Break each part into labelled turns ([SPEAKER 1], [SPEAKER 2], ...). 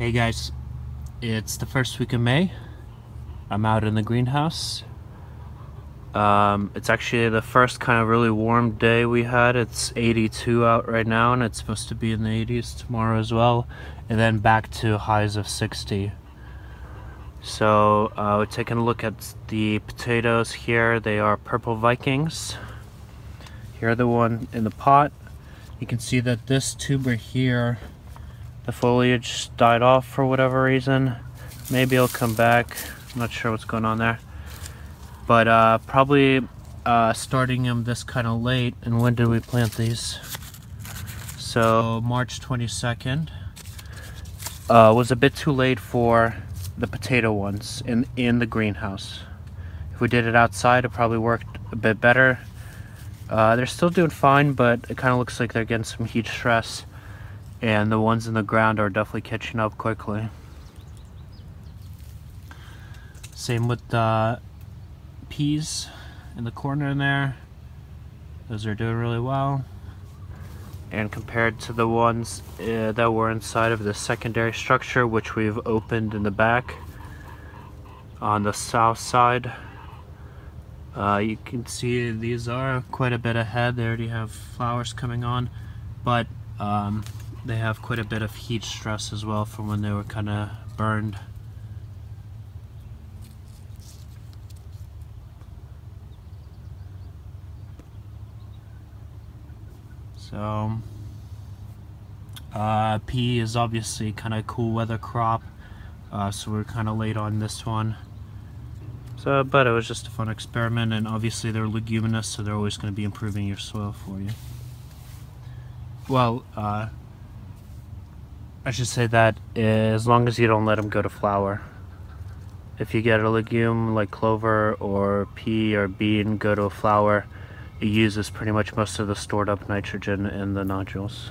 [SPEAKER 1] Hey guys, it's the first week of May. I'm out in the greenhouse. It's actually the first kind of really warm day we had. It's 82 out right now, and it's supposed to be in the 80s tomorrow as well, and then back to highs of 60. So we're taking a look at the potatoes here. They are Purple Vikings. Here are the one in the pot. You can see that this tuber here, the foliage died off for whatever reason. Maybe it'll come back. I'm not sure what's going on there. But probably starting them this kind of late. And when did we plant these? So March 22nd. Was a bit too late for the potato ones in the greenhouse. If we did it outside, it probably worked a bit better. They're still doing fine, but it kind of looks like they're getting some heat stress. And the ones in the ground are definitely catching up quickly. Same with the peas in the corner in there. Those are doing really well. And compared to the ones that were inside of the secondary structure, which we've opened in the back on the south side, you can see these are quite a bit ahead. They already have flowers coming on, but they have quite a bit of heat stress as well from when they were kind of burned. So pea is obviously kind of cool weather crop, so we're kind of late on this one. So, but it was just a fun experiment, and obviously they're leguminous, so they're always going to be improving your soil for you. Well, I should say that as long as you don't let them go to flower. If you get a legume like clover or pea or bean go to a flower, it uses pretty much most of the stored up nitrogen in the nodules.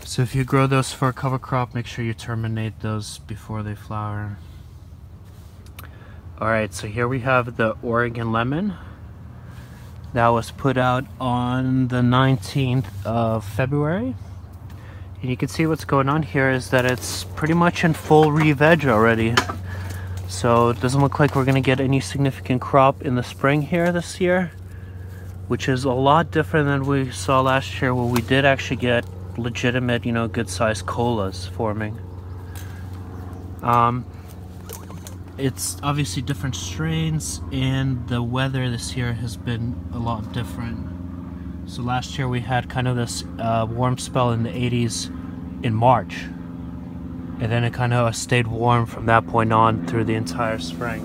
[SPEAKER 1] So if you grow those for a cover crop, make sure you terminate those before they flower. Alright, so here we have the Oregon lemon. That was put out on the 19th of February. And you can see what's going on here is that it's pretty much in full re-veg already. So it doesn't look like we're going to get any significant crop in the spring here this year, which is a lot different than we saw last year, where we did actually get legitimate, good sized colas forming. It's obviously different strains, and the weather this year has been a lot different. So last year we had kind of this warm spell in the 80s in March, and then it kind of stayed warm from that point on through the entire spring.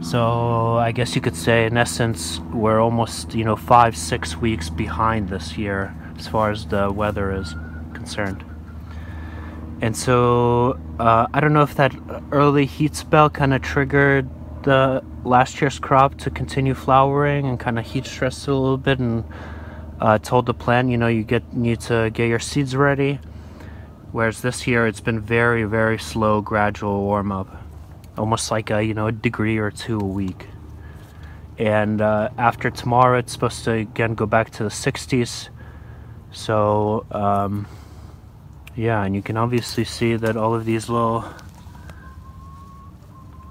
[SPEAKER 1] So I guess you could say, in essence, we're almost 5-6 weeks behind this year as far as the weather is concerned. And so I don't know if that early heat spell kind of triggered the last year's crop to continue flowering and kind of heat stressed it a little bit, and told the plant, you need to get your seeds ready. Whereas this year it's been very, very slow, gradual warm up, almost like a degree or two a week. And after tomorrow it's supposed to again go back to the 60s. So yeah, and you can obviously see that all of these little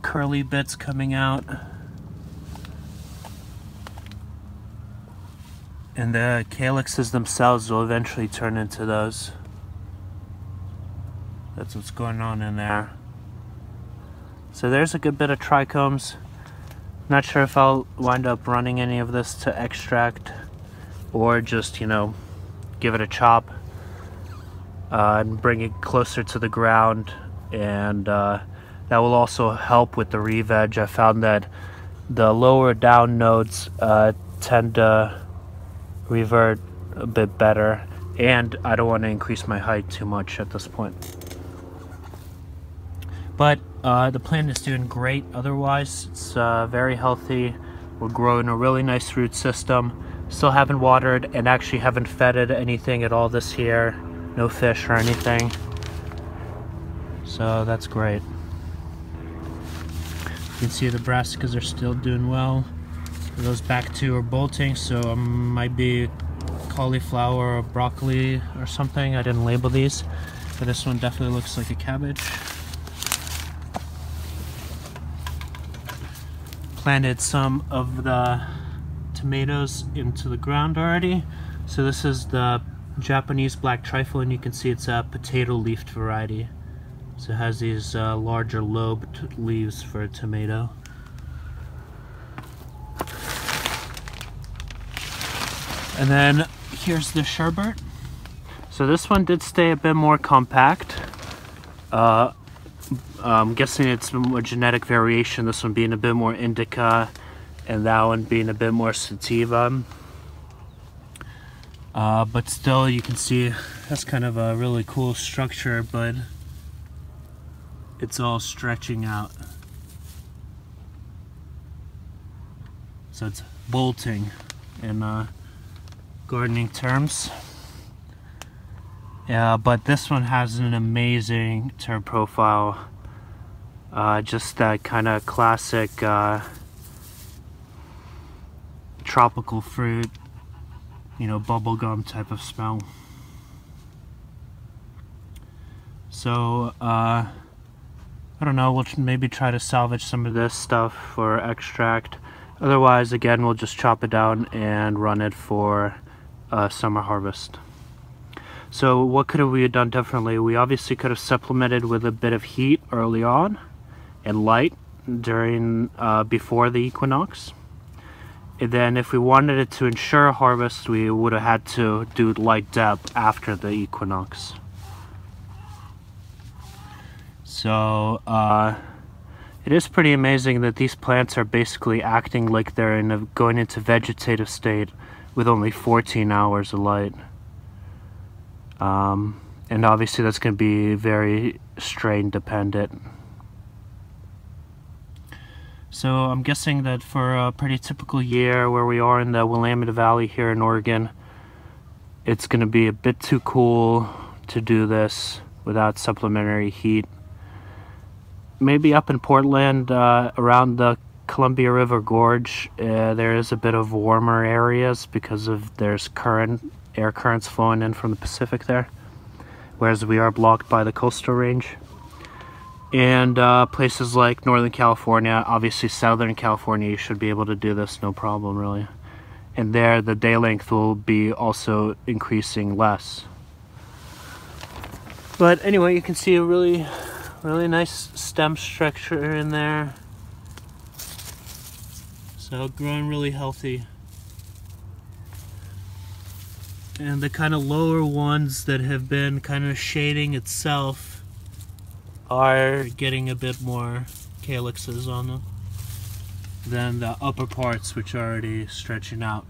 [SPEAKER 1] curly bits coming out. And the calyxes themselves will eventually turn into those. That's what's going on in there. So there's a good bit of trichomes. Not sure if I'll wind up running any of this to extract, or just, give it a chop. And bring it closer to the ground, and that will also help with the re-veg. I found that the lower down nodes tend to revert a bit better, and I don't want to increase my height too much at this point. But the plant is doing great otherwise. It's very healthy. We're growing a really nice root system. Still haven't watered and actually haven't fed it anything at all this year. No fish or anything. So that's great. You can see the brassicas are still doing well. Those back two are bolting, so I might be cauliflower or broccoli or something. I didn't label these, but this one definitely looks like a cabbage. Planted some of the tomatoes into the ground already. So this is the Japanese black trifle, and you can see it's a potato leafed variety. So it has these larger lobed leaves for a tomato. And then here's the sherbet. So this one did stay a bit more compact. I'm guessing it's more genetic variation, this one being a bit more indica and that one being a bit more sativa. But still, you can see that's kind of a really cool structure, but it's all stretching out. So it's bolting in gardening terms. Yeah, but this one has an amazing term profile. Just that kind of classic tropical fruit, you know, bubblegum type of smell. So I don't know, we'll maybe try to salvage some of this stuff for extract. Otherwise, again, we'll just chop it down and run it for summer harvest. So what could we have done differently? We obviously could have supplemented with a bit of heat early on and light during before the equinox. And then if we wanted it to ensure harvest, we would have had to do light depth after the equinox. So it is pretty amazing that these plants are basically acting like they're going into vegetative state with only 14 hours of light. And obviously that's going to be very strain dependent. So I'm guessing that for a pretty typical year where we are in the Willamette Valley here in Oregon, it's going to be a bit too cool to do this without supplementary heat. Maybe up in Portland, around the Columbia River Gorge, there is a bit of warmer areas because of there's air currents flowing in from the Pacific there, whereas we are blocked by the coastal range. And places like Northern California, obviously Southern California, you should be able to do this no problem really. And there the day length will be also increasing less. But anyway, you can see a really nice stem structure in there. So growing really healthy. And the kind of lower ones that have been kind of shading itself are getting a bit more calyxes on them than the upper parts, which are already stretching out.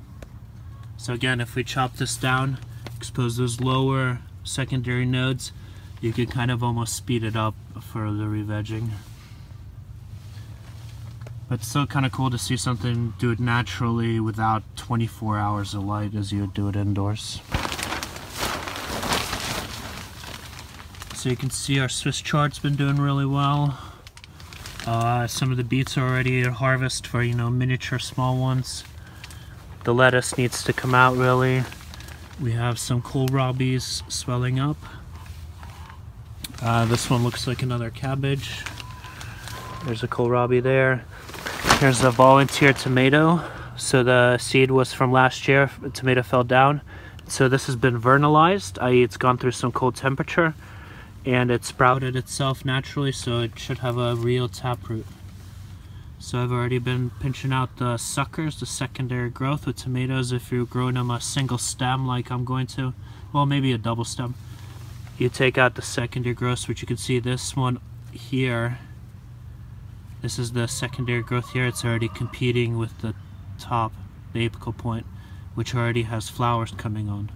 [SPEAKER 1] So again, if we chop this down, expose those lower secondary nodes, you can kind of almost speed it up for the re-vegging. But it's still kind of cool to see something do it naturally without 24 hours of light as you would do it indoors. So you can see our Swiss chart's been doing really well. Some of the beets are already at harvest for, you know, miniature small ones. The lettuce needs to come out really. We have some kohlrabies swelling up. This one looks like another cabbage. There's a kohlrabi there. Here's a volunteer tomato. So the seed was from last year. The tomato fell down. So this has been vernalized, i.e. it's gone through some cold temperature. And it sprouted itself naturally, so it should have a real taproot. So I've already been pinching out the suckers, the secondary growth with tomatoes. If you're growing them a single stem like I'm going to, well, maybe a double stem, you take out the secondary growth, which you can see this one here. This is the secondary growth here. It's already competing with the top, the apical point, which already has flowers coming on.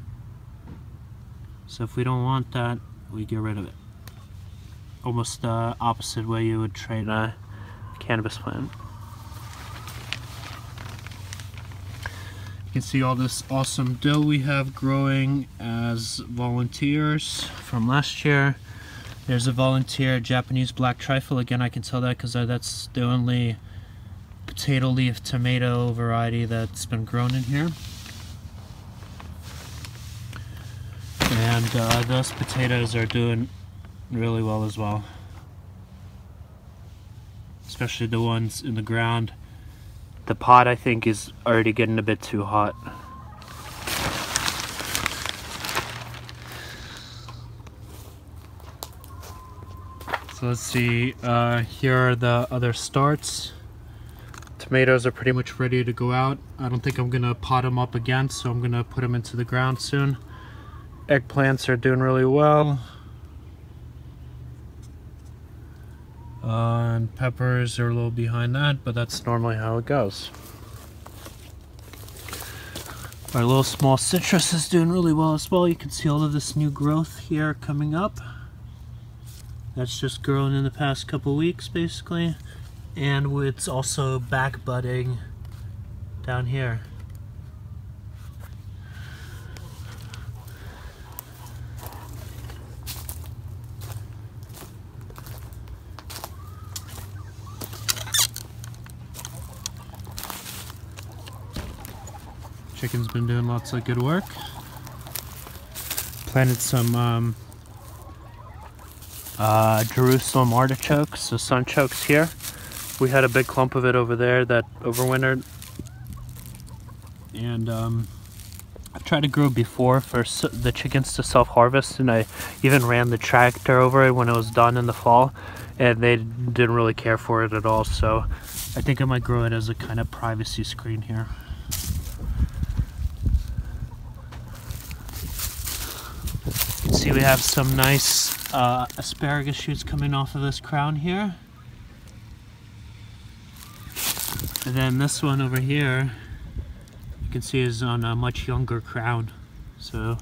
[SPEAKER 1] So if we don't want that, we get rid of it. Almost the opposite way you would treat a cannabis plant. You can see all this awesome dill we have growing as volunteers from last year. There's a volunteer Japanese black trifle. Again, I can tell that because that's the only potato leaf tomato variety that's been grown in here. those potatoes are doing really well as well, especially the ones in the ground. The pot, I think, is already getting a bit too hot. So let's see, here are the other starts. Tomatoes are pretty much ready to go out. I don't think I'm gonna pot them up again, so I'm gonna put them into the ground soon. Eggplants are doing really well. And peppers are a little behind that, but that's normally how it goes. Our little small citrus is doing really well as well. You can see all of this new growth here coming up. That's just grown in the past couple weeks, basically. And it's also back budding down here. Chicken's been doing lots of good work. Planted some Jerusalem artichokes, so sunchokes here. We had a big clump of it over there that overwintered, and I tried to grow before for the chickens to self-harvest, and I even ran the tractor over it when it was done in the fall, and they didn't really care for it at all. So I think I might grow it as a kind of privacy screen here. You can see we have some nice asparagus shoots coming off of this crown here. And then this one over here, you can see is on a much younger crown. So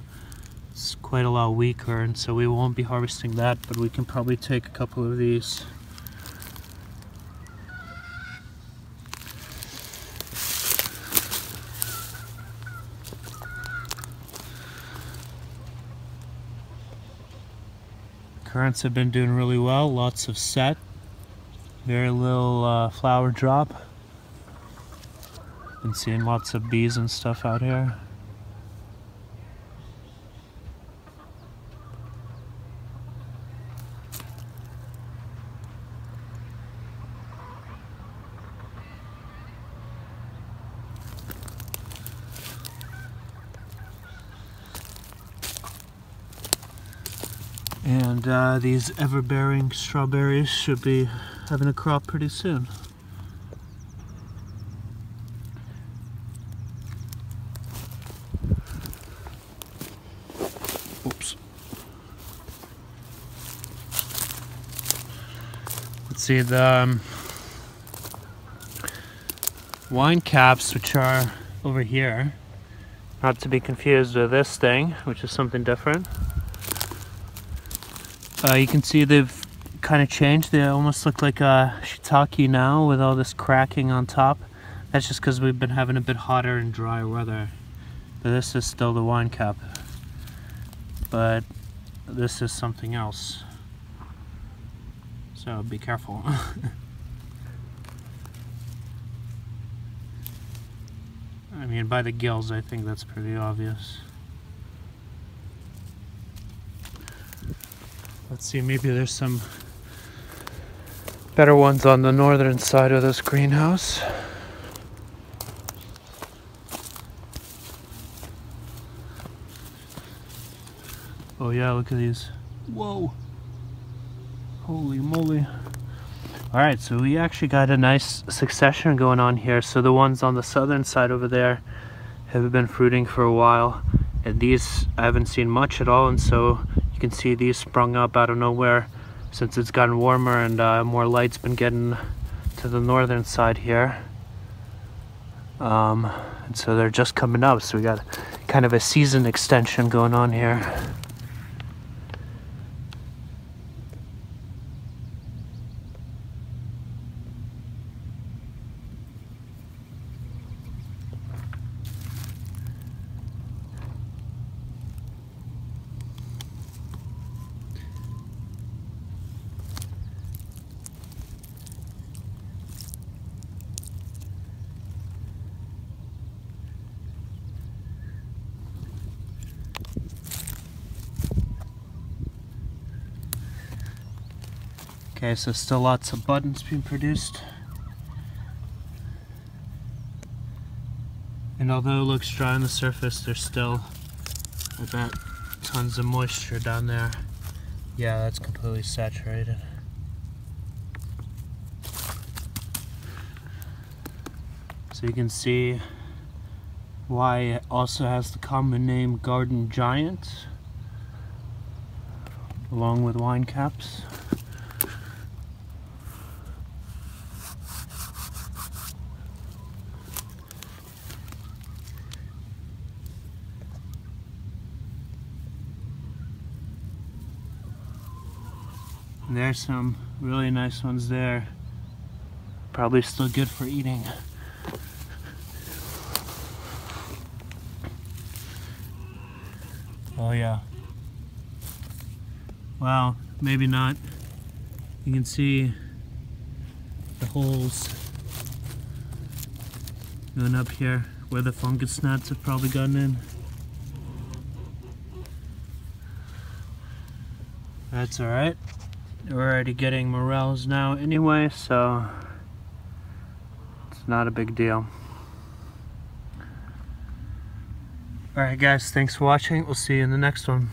[SPEAKER 1] it's quite a lot weaker, and so we won't be harvesting that, but we can probably take a couple of these. Currants have been doing really well, lots of set, very little flower drop. Been seeing lots of bees and stuff out here. And these ever-bearing strawberries should be having a crop pretty soon. Oops. Let's see, the wine caps, which are over here, not to be confused with this thing, which is something different. You can see they've kind of changed. They almost look like a shiitake now with all this cracking on top. That's just because we've been having a bit hotter and drier weather. But this is still the wine cap. But this is something else. So be careful. I mean, by the gills, I think that's pretty obvious. Let's see, maybe there's some better ones on the northern side of this greenhouse. Oh yeah, look at these. Whoa! Holy moly. Alright, so we actually got a nice succession going on here. So the ones on the southern side over there have been fruiting for a while. And these I haven't seen much at all, and so you can see these sprung up out of nowhere since it's gotten warmer, and more light's been getting to the northern side here. And so they're just coming up, so we got kind of a season extension going on here. Okay, so still lots of buttons being produced. And although it looks dry on the surface, there's still, I bet, tons of moisture down there. Yeah, that's completely saturated. So you can see why it also has the common name Garden Giant, along with wine caps. And there's some really nice ones there. Probably still good for eating. Oh yeah. Wow, maybe not. You can see the holes going up here where the fungus gnats have probably gotten in. That's alright. We're already getting morels now anyway, so it's not a big deal. Alright guys, thanks for watching. We'll see you in the next one.